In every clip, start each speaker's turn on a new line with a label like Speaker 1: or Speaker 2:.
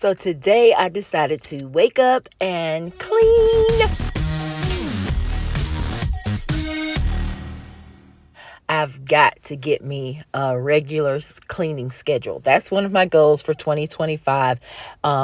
Speaker 1: So today I decided to wake up and clean. I've got to get me a regular cleaning schedule. That's one of my goals for 2025.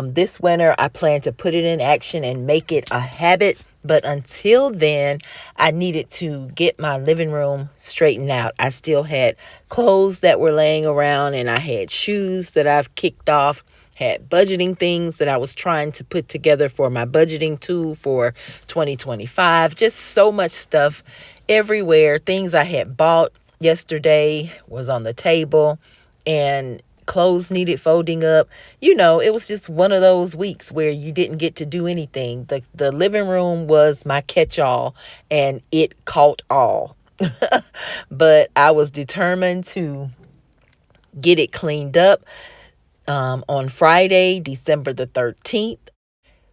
Speaker 1: This winter, I plan to put it in action and make it a habit. But until then, I needed to get my living room straightened out. I still had clothes that were laying around, and I had shoes that I've kicked off, had budgeting things that I was trying to put together for my budgeting tool for 2025. Just so much stuff everywhere. Things I had bought yesterday was on the table, and clothes needed folding up. It was just one of those weeks where you didn't get to do anything. The living room was my catch-all, and it caught all. But I was determined to get it cleaned up. On Friday, December the 13th,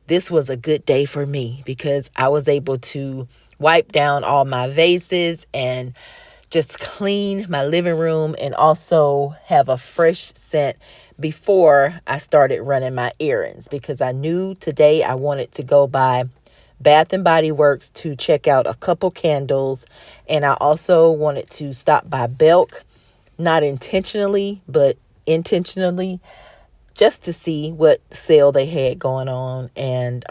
Speaker 1: this was a good day for me because I was able to wipe down all my vases and just clean my living room and also have a fresh scent before I started running my errands, because I knew today I wanted to go by Bath and Body Works to check out a couple candles. And I also wanted to stop by Belk, not intentionally, but intentionally, just to see what sale they had going on. And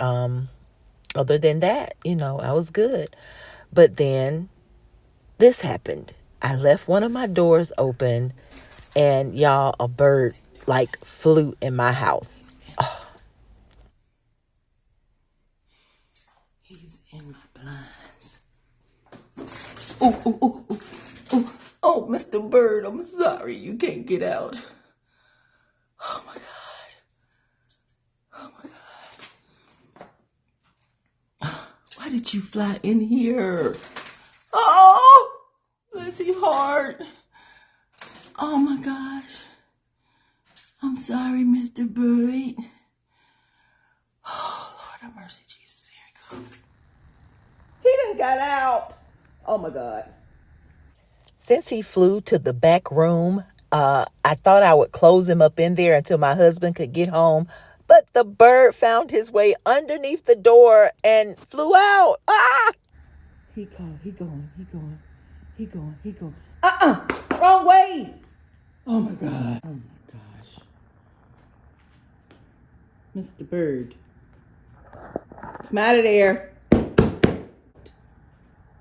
Speaker 1: other than that, I was good. But then this happened. I left one of my doors open, and y'all, a bird flew in my house. Oh. He's in my blinds. Oh, Mr. Bird, I'm sorry you can't get out. Oh my God. Why did you fly in here? Oh, bless your heart. Oh my gosh. I'm sorry, Mr. Bird. Oh, Lord have mercy, Jesus. Here he comes. He done got out. Oh my God. Since he flew to the back room, I thought I would close him up in there until my husband could get home. But the bird found his way underneath the door and flew out. Ah! He going. Wrong way. Oh my God. Oh my gosh. Mr. Bird. Come out of there.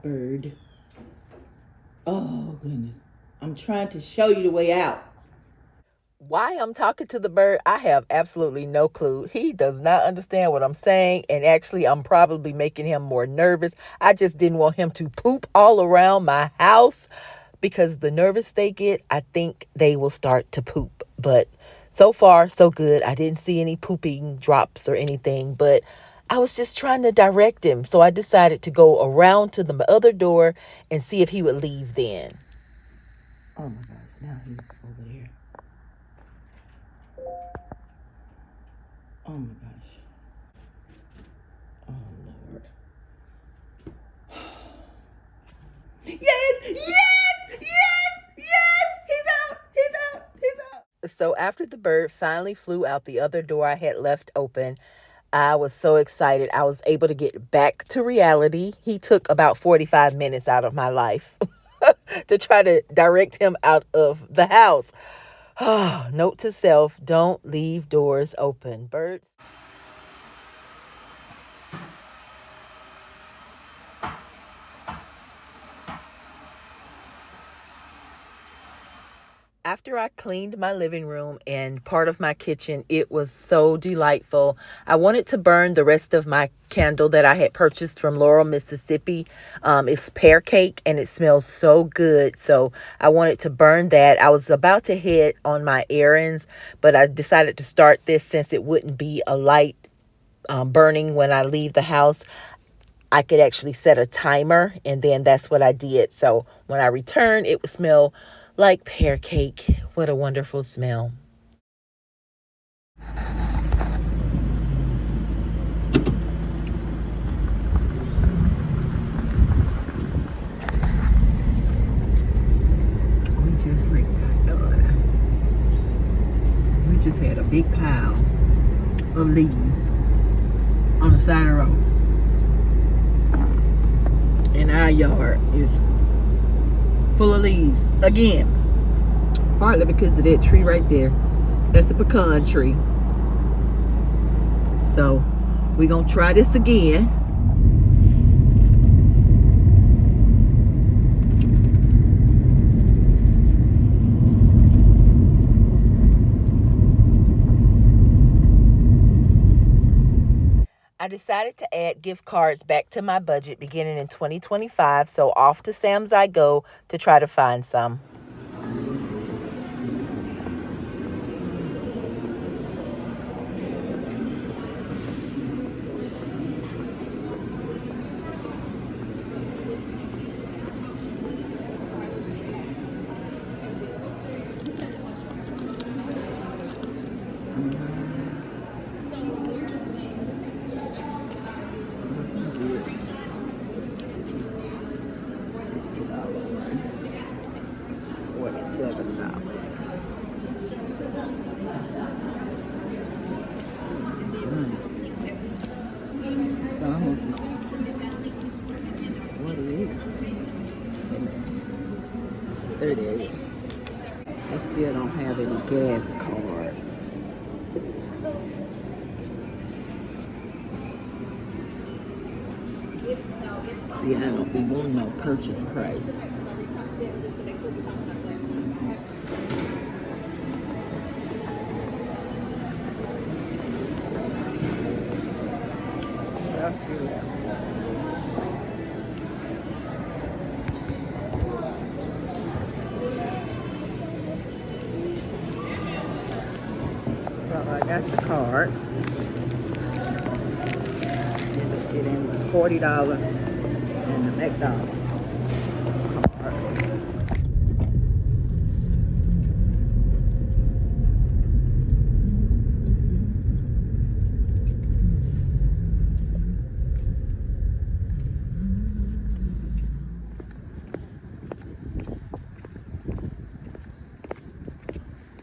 Speaker 1: Bird. Oh goodness. I'm trying to show you the way out. Why I'm talking to the bird, I have absolutely no clue. He does not understand what I'm saying, and actually I'm probably making him more nervous. I just didn't want him to poop all around my house, because the nervous they get, I think they will start to poop. But so far, so good. I didn't see any pooping drops or anything, but I was just trying to direct him. So I decided to go around to the other door and see if he would leave then. Oh my gosh, now he's over there. Oh my gosh. Oh Lord. Yes! He's out. So after the bird finally flew out the other door I had left open, I was so excited. I was able to get back to reality. He took about 45 minutes out of my life to try to direct him out of the house. Note to self, don't leave doors open. Birds. After I cleaned my living room and part of my kitchen, it was so delightful. I wanted to burn the rest of my candle that I had purchased from Laurel, Mississippi. It's pear cake and it smells so good. So I wanted to burn that. I was about to head on my errands, but I decided to start this since it wouldn't be a light burning when I leave the house. I could actually set a timer, and then that's what I did. So when I returned, it would smell like pear cake. What a wonderful smell. We just had a big pile of leaves on the side of the road. And our yard is full of leaves. Again, partly because of that tree right there. That's a pecan tree. So we're gonna try this again. I decided to add gift cards back to my budget beginning in 2025, so off to Sam's I go to try to find some. I still don't have any gas cards. See, I don't be wanting no purchase price. So I got the card. Get in $40 in the McDonald's cards.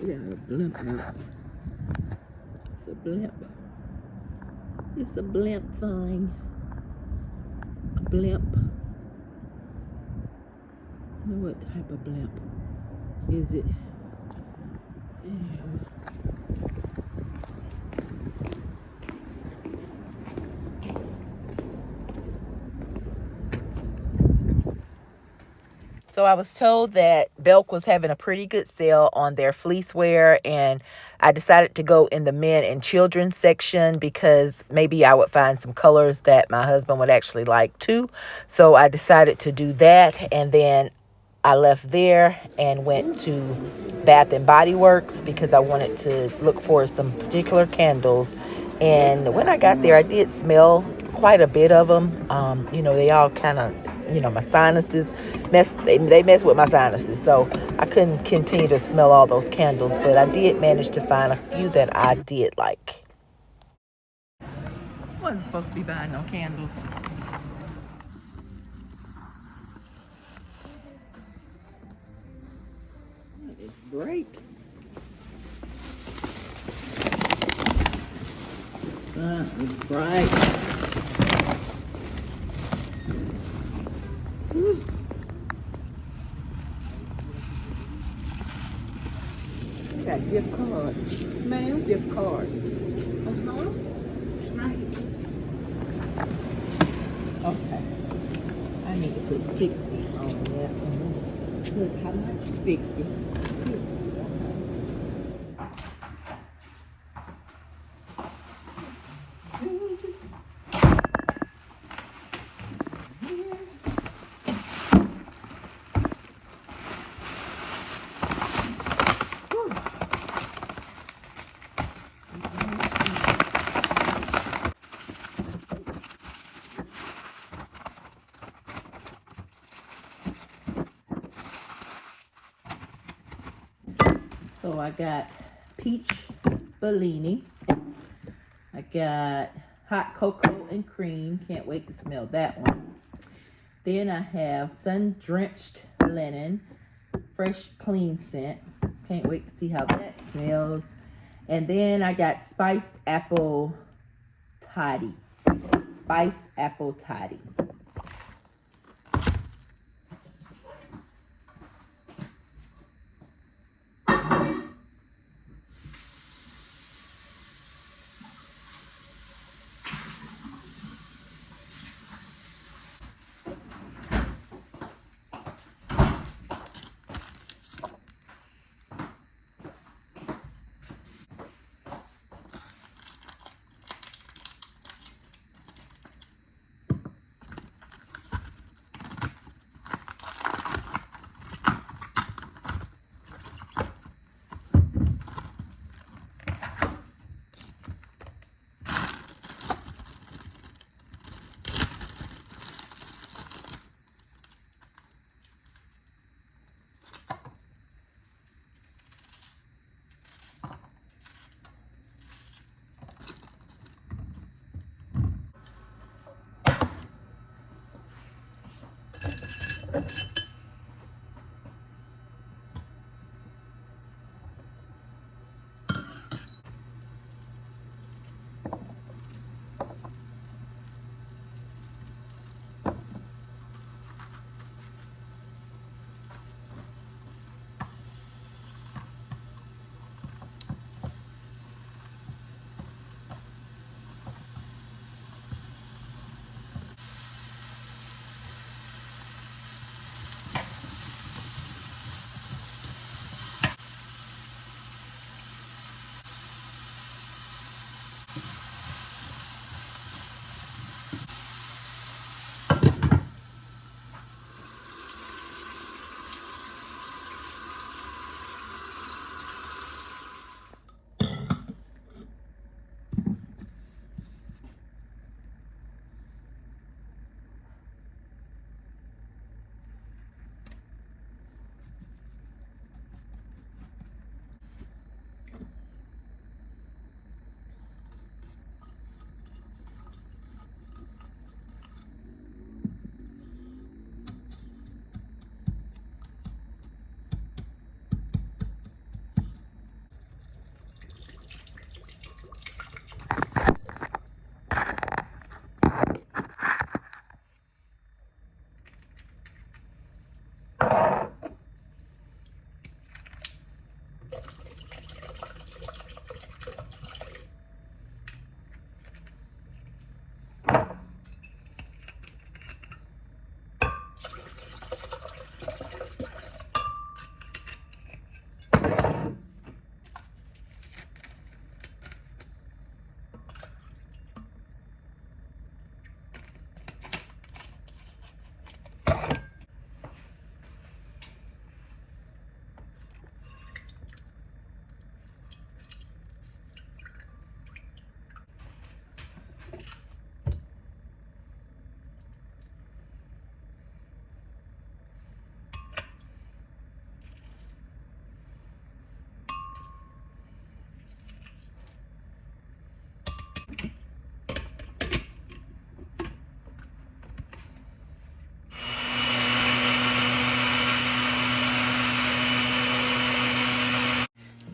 Speaker 1: Yeah, a blimp now. It's a blimp. It's a blimp thing. A blimp. I don't know what type of blimp is it. So I was told that Belk was having a pretty good sale on their fleece wear, and I decided to go in the men and children's section because maybe I would find some colors that my husband would actually like too. So I decided to do that, and then I left there and went to Bath and Body Works because I wanted to look for some particular candles. And when I got there, I did smell quite a bit of them. They all kind of, my sinuses they mess with my sinuses. So I couldn't continue to smell all those candles, but I did manage to find a few that I did like. Wasn't supposed to be buying no candles. It's bright. It's bright. Woo. Got gift cards. Ma'am, gift cards. Right. Okay. I need to put 60 on that. Look, how much? 60. So I got peach Bellini. I got hot cocoa and cream. Can't wait to smell that one. Then I have sun-drenched linen, fresh clean scent. Can't wait to see how that smells. And then I got spiced apple toddy. Spiced apple toddy.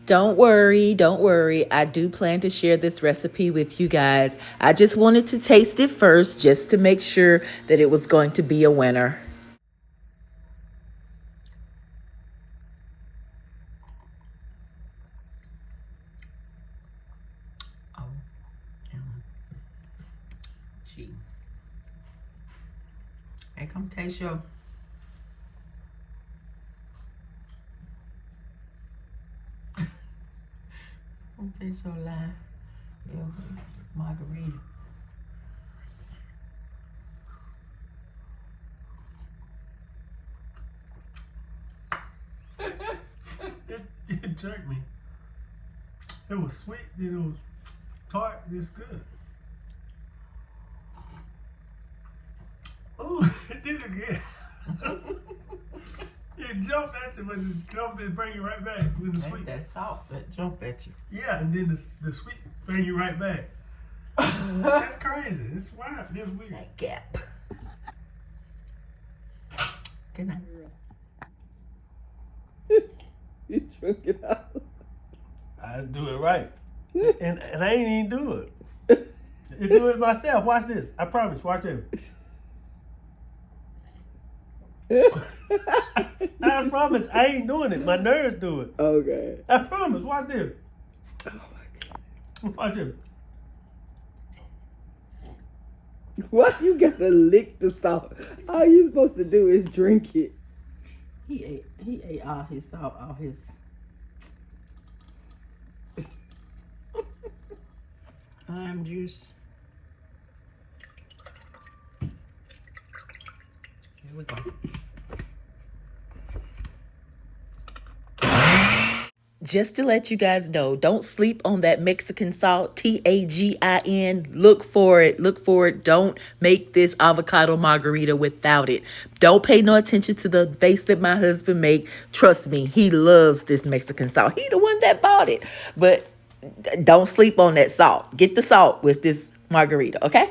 Speaker 1: Don't worry, don't worry. I do plan to share this recipe with you guys. I just wanted to taste it first just to make sure that it was going to be a winner. OMG. Hey, come taste your... Come taste your lime. Your margarita.
Speaker 2: It jerked me. It was sweet, then it was tart, it's good. Ooh, it did it again. It jumped at you, but it comes and bring you right back with the sweet.
Speaker 1: That salt that jump at you.
Speaker 2: Yeah, and then the sweet bring you right back. That's crazy. It's wild. It's weird.
Speaker 1: That gap. Good night. You drunk it out.
Speaker 2: I do it right. and I ain't even do it. I do it myself. Watch this. I promise. Watch this. I promise. I ain't doing it. My nerves do it.
Speaker 3: Okay.
Speaker 2: I promise. Watch this.
Speaker 3: Oh my God.
Speaker 2: Watch this.
Speaker 3: Why you gotta lick the salt? All you supposed to do is drink it.
Speaker 4: He ate all his salt, all his. Lime juice. Here we go.
Speaker 1: Just to let you guys know, don't sleep on that Mexican salt, Tagin. Look for it. Look for it. Don't make this avocado margarita without it. Don't pay no attention to the face that my husband make. Trust me, he loves this Mexican salt. He the one that bought it. But don't sleep on that salt. Get the salt with this margarita, okay?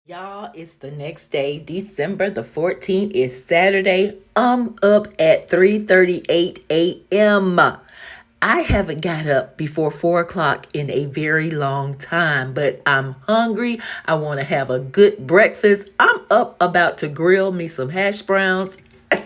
Speaker 1: Y'all, it's the next day, December the 14th. It's Saturday. I'm up at 3:38 a.m. I haven't got up before 4 o'clock in a very long time, but I'm hungry. I want to have a good breakfast. I'm up about to grill me some hash browns. I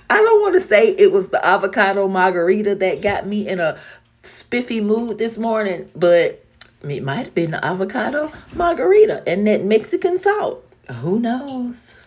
Speaker 1: don't want to say it was the avocado margarita that got me in a spiffy mood this morning, but it might have been the avocado margarita and that Mexican salt. Who knows?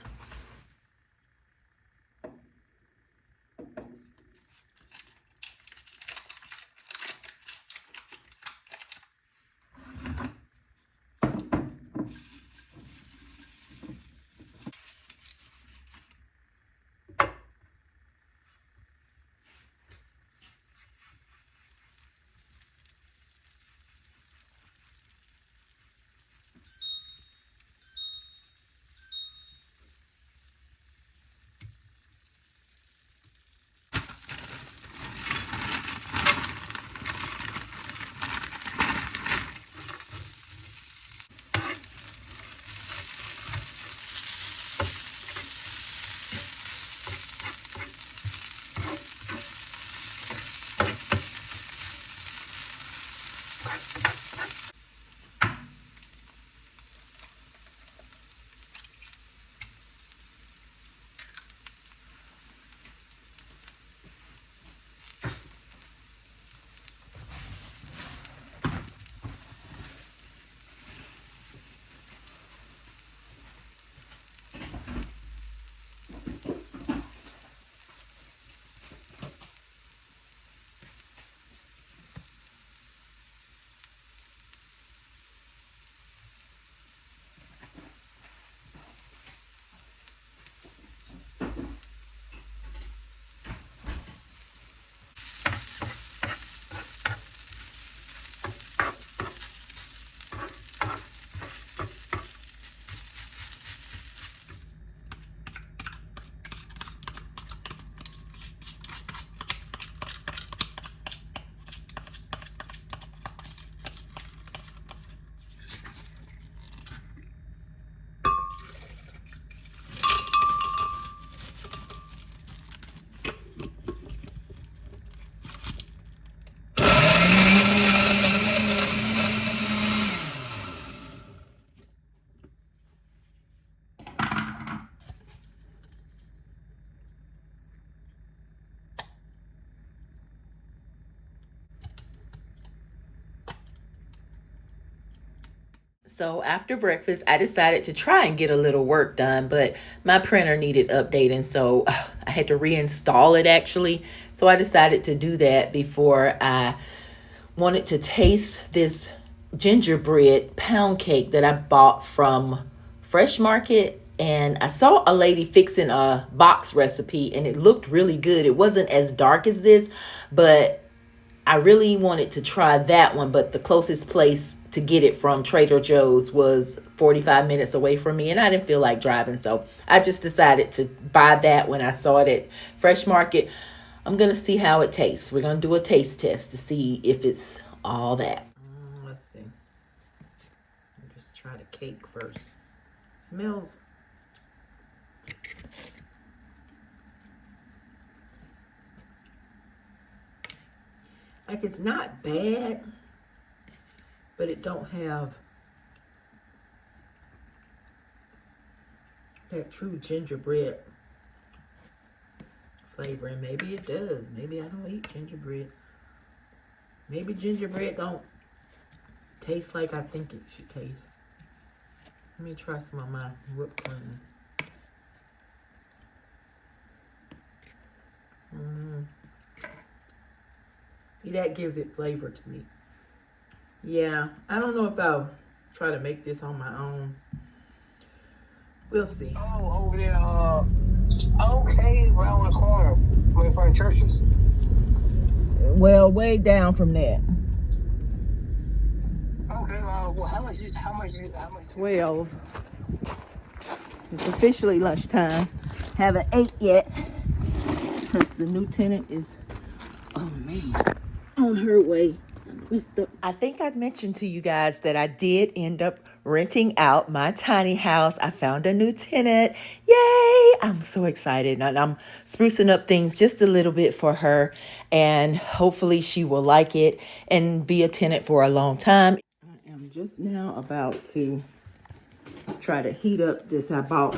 Speaker 1: So after breakfast, I decided to try and get a little work done, but my printer needed updating, so I had to reinstall it actually. So I decided to do that before I wanted to taste this gingerbread pound cake that I bought from Fresh Market. And I saw a lady fixing a box recipe and it looked really good. It wasn't as dark as this, but I really wanted to try that one, but the closest place to get it from, Trader Joe's, was 45 minutes away from me, and I didn't feel like driving, so I just decided to buy that when I saw it at Fresh Market. I'm gonna see how it tastes. We're gonna do a taste test to see if it's all that. Let's see. Just try the cake first. Smells. Like, it's not bad, but it don't have that true gingerbread flavor. And maybe it does. Maybe I don't eat gingerbread. Maybe gingerbread don't taste like I think it should taste. Let me try some of my whipped cream. See, that gives it flavor to me. Yeah, I don't know if I'll try to make this on my own. We'll see.
Speaker 5: Oh, over there, okay, around the corner, where in front of churches.
Speaker 1: Well, way down from that.
Speaker 5: Okay, well, how much?
Speaker 1: 12. It's officially lunchtime. Haven't ate yet because the new tenant is, oh man, on her way. I think I'd mentioned to you guys that I did end up renting out my tiny house. I found a new tenant. Yay! I'm so excited. And I'm sprucing up things just a little bit for her. And hopefully she will like it and be a tenant for a long time. I am just now about to try to heat up this I bought.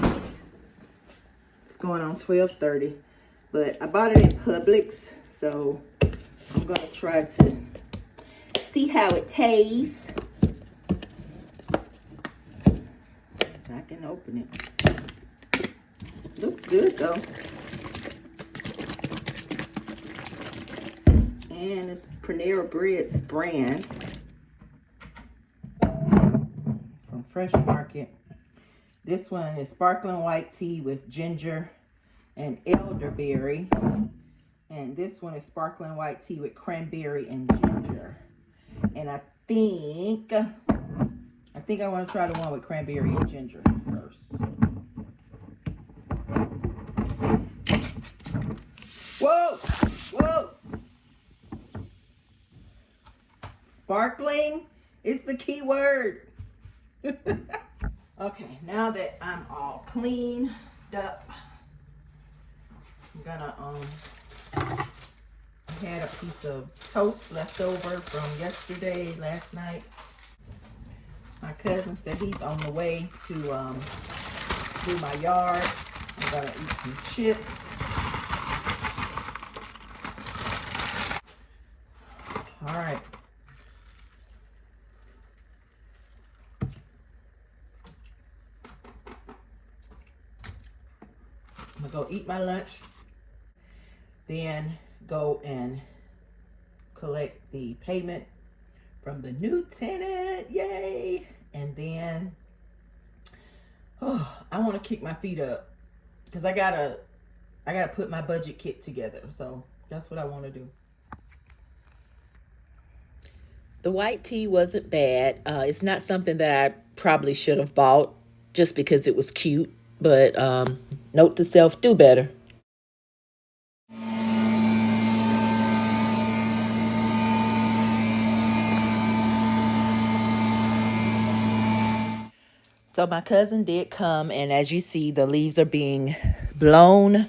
Speaker 1: It's going on 12:30. But I bought it in Publix. So I'm going to try to see how it tastes. If I can open it. Looks good though. And it's Panera Bread brand from Fresh Market. This one is sparkling white tea with ginger and elderberry. And this one is sparkling white tea with cranberry and ginger. And I think I want to try the one with cranberry and ginger first. Whoa! Whoa! Sparkling is the key word. Okay, now that I'm all cleaned up, I'm gonna I had a piece of toast left over from yesterday, last night. My cousin said he's on the way to do my yard. I'm gonna eat some chips. All right. I'm gonna go eat my lunch, then go and collect the payment from the new tenant. Yay! And then I want to kick my feet up because I gotta put my budget kit together. So that's what I want to do. The white tea wasn't bad. It's not something that I probably should have bought just because it was cute, but note to self, do better. So my cousin did come, and as you see, the leaves are being blown.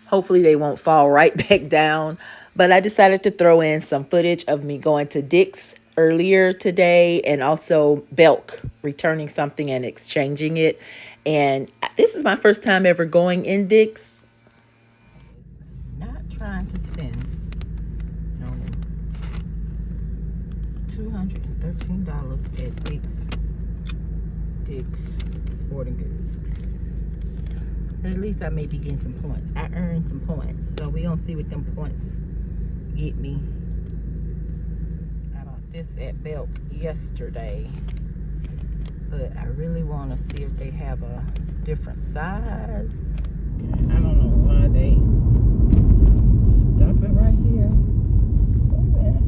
Speaker 1: Hopefully they won't fall right back down. But I decided to throw in some footage of me going to Dick's earlier today, and also Belk, returning something and exchanging it. And this is my first time ever going in Dick's. Not trying to spend no $213 at Dick's Sporting Goods. Or at least I may be getting some points. I earned some points, so we gonna see what them points get me. I bought this at Belk yesterday, but I really want to see if they have a different size. I don't know why they stop it right here. Wait a minute.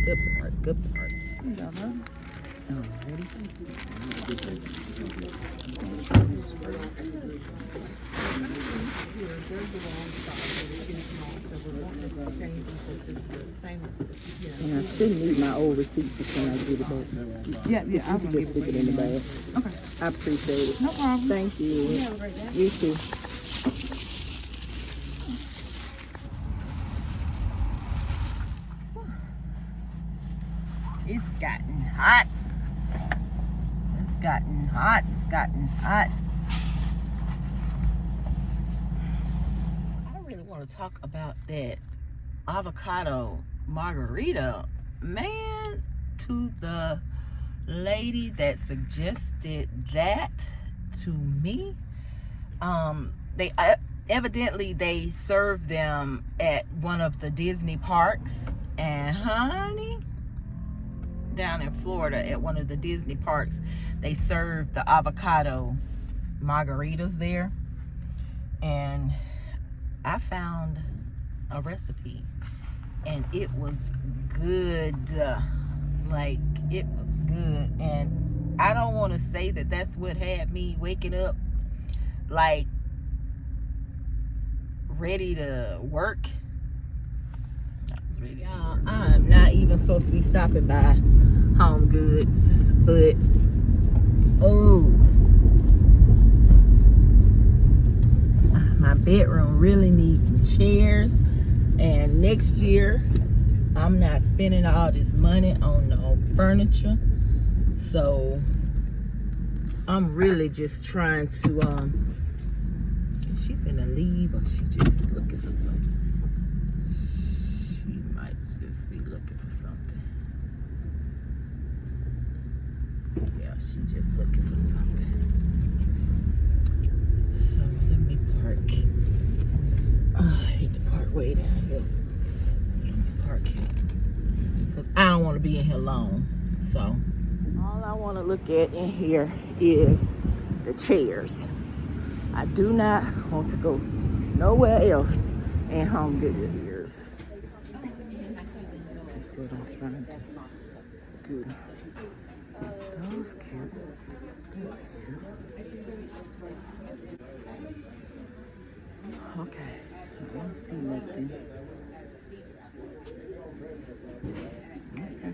Speaker 1: Good part, good part.
Speaker 3: And I still need my old receipt when I get it back.
Speaker 4: Yeah, I'm gonna
Speaker 3: Just stick it in the bag.
Speaker 4: Okay.
Speaker 3: I appreciate it.
Speaker 4: No problem.
Speaker 3: Thank you. You too.
Speaker 1: It's gotten hot. It's gotten hot. It's gotten hot. I don't really want to talk about that avocado margarita. Man, to the lady that suggested that to me, they evidently they serve them at one of the Disney parks, and honey, down in Florida at one of the Disney parks, they serve the avocado margaritas there, and I found a recipe and it was good. Like, it was good. And I don't want to say that that's what had me waking up like ready to work. I was ready. Y'all, I'm not even supposed to be stopping by Home Goods, but oh, my bedroom really needs some chairs. And next year I'm not spending all this money on no furniture, so I'm really just trying to is she finna leave or she just looking for something? She might just be looking for something. Yeah, she just looking for something. So let me park. I hate to park way down here. Let me park here, because I don't want to be in here long. So all I want to look at in here is the chairs. I do not want to go nowhere else in Home Goods. That's what I'm trying to do. That was cute. That's cute. Okay. I don't see nothing. Okay.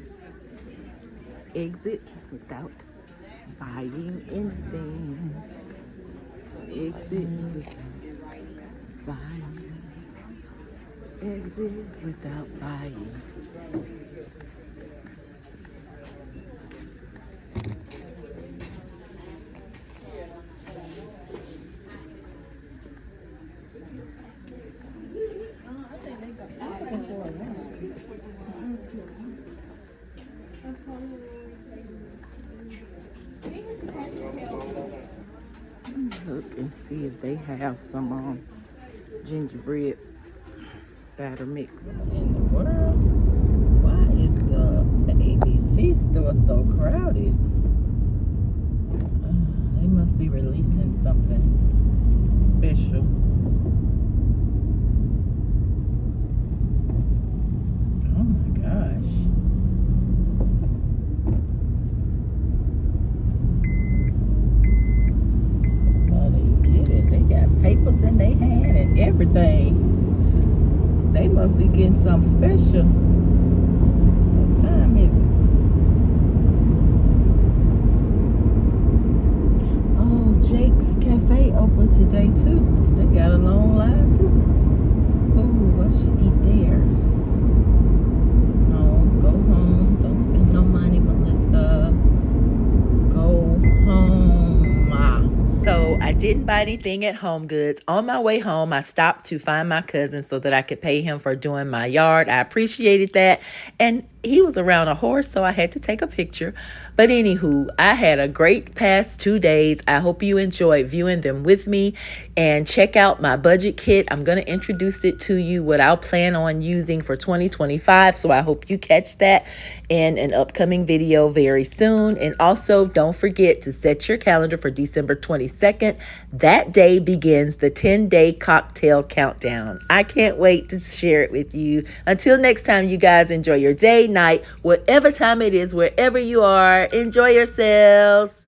Speaker 1: Exit without buying anything. Exit without buying. Exit without buying. Look and see if they have some gingerbread batter mix. In the world, why is the ABC store so crowded? They must be releasing something special. Oh my gosh. Papers in their hand and everything. They must be getting something special. What time is it? Oh, Jake's Cafe open today too. They got a long line too. Ooh, I should eat there. No, go home. Don't spend no money, Melissa. Go home. So I didn't buy anything at Home Goods. On my way home, I stopped to find my cousin so that I could pay him for doing my yard. I appreciated that. And he was around a horse, so I had to take a picture. But anywho, I had a great past 2 days. I hope you enjoyed viewing them with me. And check out my budget kit. I'm going to introduce it to you, what I'll plan on using for 2025. So I hope you catch that in an upcoming video very soon. And also, don't forget to set your calendar for December 22nd. That day begins the 10-day cocktail countdown. I can't wait to share it with you. Until next time, you guys enjoy your day, night, whatever time it is, wherever you are. Enjoy yourselves.